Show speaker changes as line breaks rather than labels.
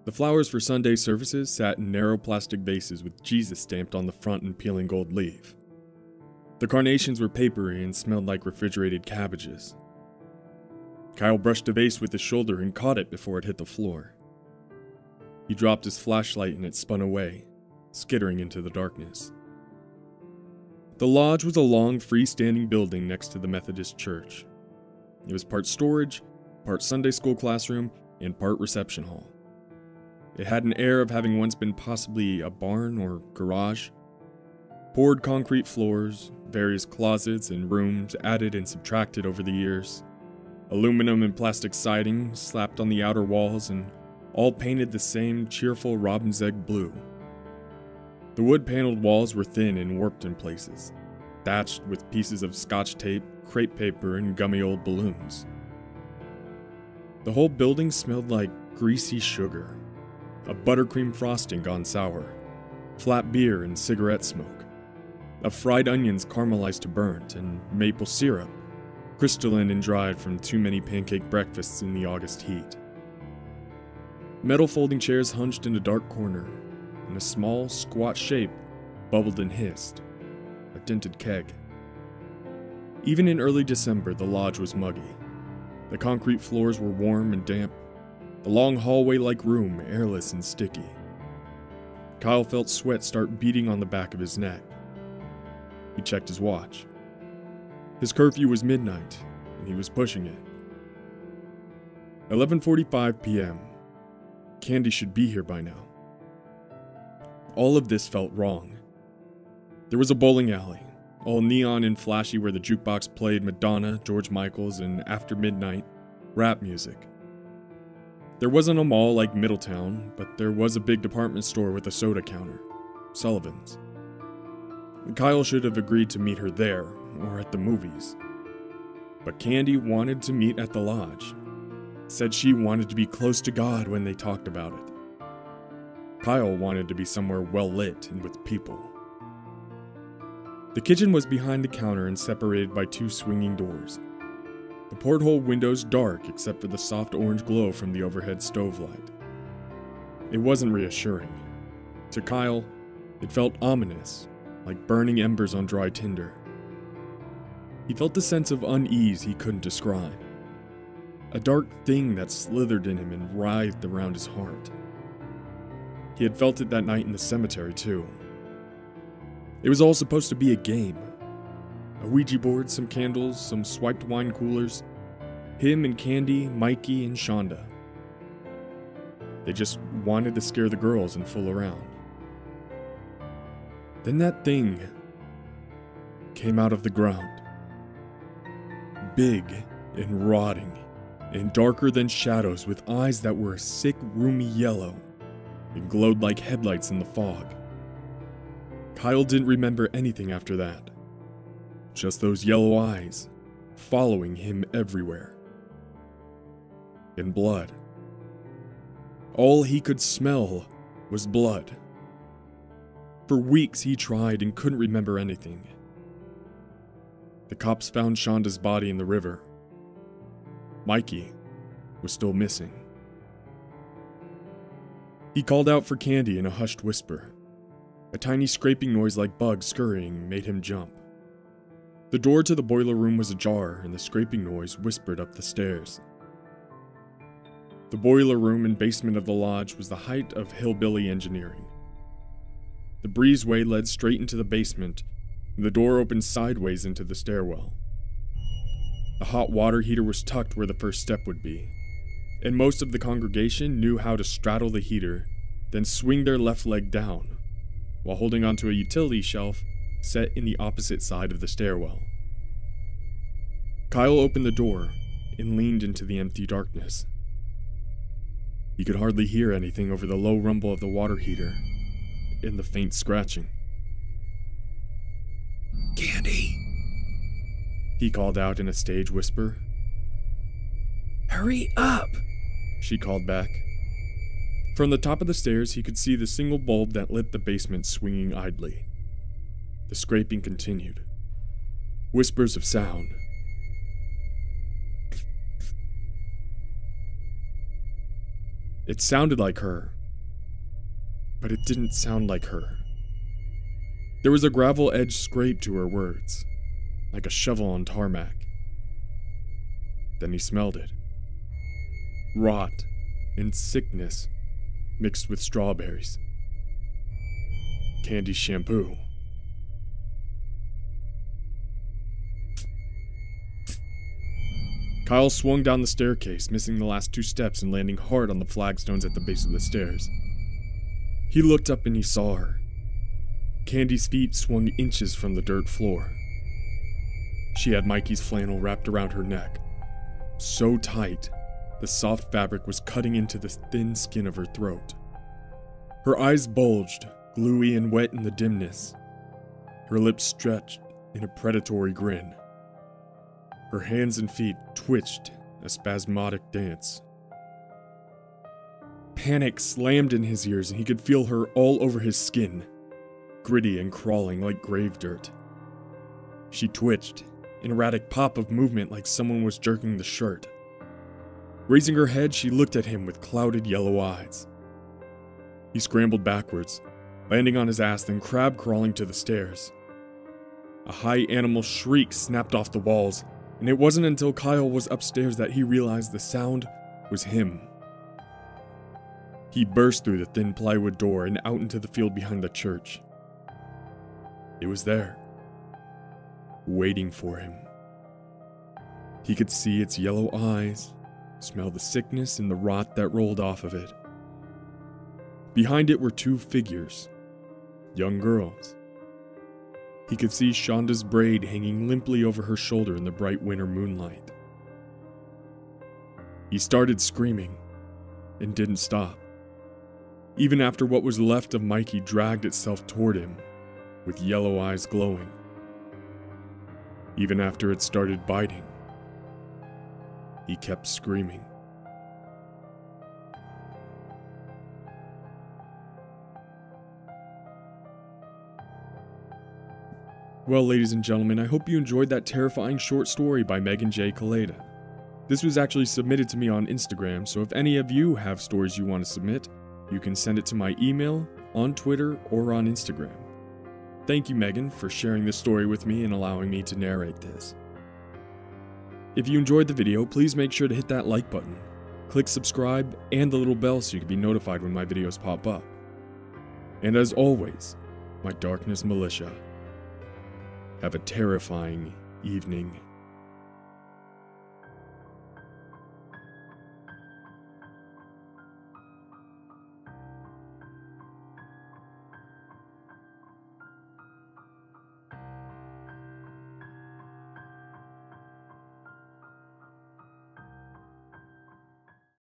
The flowers for Sunday services sat in narrow plastic vases with Jesus stamped on the front in peeling gold leaf. The carnations were papery and smelled like refrigerated cabbages. Kyle brushed a vase with his shoulder and caught it before it hit the floor. He dropped his flashlight and it spun away, skittering into the darkness. The lodge was a long, freestanding building next to the Methodist church. It was part storage, part Sunday school classroom, and part reception hall. It had an air of having once been possibly a barn or garage. Poured concrete floors, various closets and rooms added and subtracted over the years, aluminum and plastic siding slapped on the outer walls, and all painted the same cheerful robin's egg blue. The wood-paneled walls were thin and warped in places, thatched with pieces of scotch tape, crepe paper, and gummy old balloons. The whole building smelled like greasy sugar, a buttercream frosting gone sour, flat beer and cigarette smoke, of fried onions caramelized to burnt, and maple syrup, crystalline and dried from too many pancake breakfasts in the August heat. Metal folding chairs hunched in a dark corner, and a small, squat shape bubbled and hissed, a dented keg. Even in early December, the lodge was muggy. The concrete floors were warm and damp, the long hallway-like room airless and sticky. Kyle felt sweat start beating on the back of his neck. He checked his watch. His curfew was midnight, and he was pushing it. 11:45 p.m. Candy should be here by now. All of this felt wrong. There was a bowling alley, all neon and flashy, where the jukebox played Madonna, George Michael's, and after midnight, rap music. There wasn't a mall like Middletown, but there was a big department store with a soda counter, Sullivan's. Kyle should have agreed to meet her there, or at the movies. But Candy wanted to meet at the lodge. Said she wanted to be close to God when they talked about it. Kyle wanted to be somewhere well lit and with people. The kitchen was behind the counter and separated by two swinging doors. The porthole windows dark except for the soft orange glow from the overhead stove light. It wasn't reassuring. To Kyle, it felt ominous, like burning embers on dry tinder. He felt a sense of unease he couldn't describe. A dark thing that slithered in him and writhed around his heart. He had felt it that night in the cemetery, too. It was all supposed to be a game. A Ouija board, some candles, some swiped wine coolers. Him and Candy, Mikey, and Shonda. They just wanted to scare the girls and fool around. Then that thing came out of the ground. Big and rotting and darker than shadows, with eyes that were a sick, roomy yellow and glowed like headlights in the fog. Kyle didn't remember anything after that. Just those yellow eyes following him everywhere. And blood. All he could smell was blood. For weeks he tried and couldn't remember anything. The cops found Shonda's body in the river. Mikey was still missing. He called out for Candy in a hushed whisper. A tiny scraping noise like bugs scurrying made him jump. The door to the boiler room was ajar, and the scraping noise whispered up the stairs. The boiler room and basement of the lodge was the height of hillbilly engineering. The breezeway led straight into the basement, and the door opened sideways into the stairwell. The hot water heater was tucked where the first step would be, and most of the congregation knew how to straddle the heater, then swing their left leg down, while holding onto a utility shelf set in the opposite side of the stairwell. Kyle opened the door and leaned into the empty darkness. He could hardly hear anything over the low rumble of the water heater and the faint scratching.
"Candy,"
he called out in a stage whisper.
"Hurry up,"
she called back. From the top of the stairs, he could see the single bulb that lit the basement swinging idly. The scraping continued. Whispers of sound. It sounded like her, but it didn't sound like her. There was a gravel-edged scrape to her words, like a shovel on tarmac. Then he smelled it. Rot and sickness mixed with strawberries. Candy shampoo. Kyle swung down the staircase, missing the last 2 steps and landing hard on the flagstones at the base of the stairs. He looked up and he saw her. Candy's feet swung inches from the dirt floor. She had Mikey's flannel wrapped around her neck, so tight, the soft fabric was cutting into the thin skin of her throat. Her eyes bulged, gluey and wet in the dimness. Her lips stretched in a predatory grin. Her hands and feet twitched a spasmodic dance. Panic slammed in his ears and he could feel her all over his skin, gritty and crawling like grave dirt. She twitched, an erratic pop of movement like someone was jerking the shirt. Raising her head, she looked at him with clouded yellow eyes. He scrambled backwards, landing on his ass, then crab crawling to the stairs. A high animal shriek snapped off the walls, and it wasn't until Kyle was upstairs that he realized the sound was him. He burst through the thin plywood door and out into the field behind the church. It was there, waiting for him. He could see its yellow eyes, smell the sickness and the rot that rolled off of it. Behind it were 2 figures, young girls. He could see Shonda's braid hanging limply over her shoulder in the bright winter moonlight. He started screaming and didn't stop, even after what was left of Mikey dragged itself toward him, with yellow eyes glowing. Even after it started biting, he kept screaming. Well, ladies and gentlemen, I hope you enjoyed that terrifying short story by Megan J. Kaleita. This was actually submitted to me on Instagram, so if any of you have stories you want to submit, you can send it to my email, on Twitter, or on Instagram. Thank you, Megan, for sharing this story with me and allowing me to narrate this. If you enjoyed the video, please make sure to hit that like button, click subscribe, and the little bell so you can be notified when my videos pop up. And as always, my Darkness Militia, have a terrifying evening.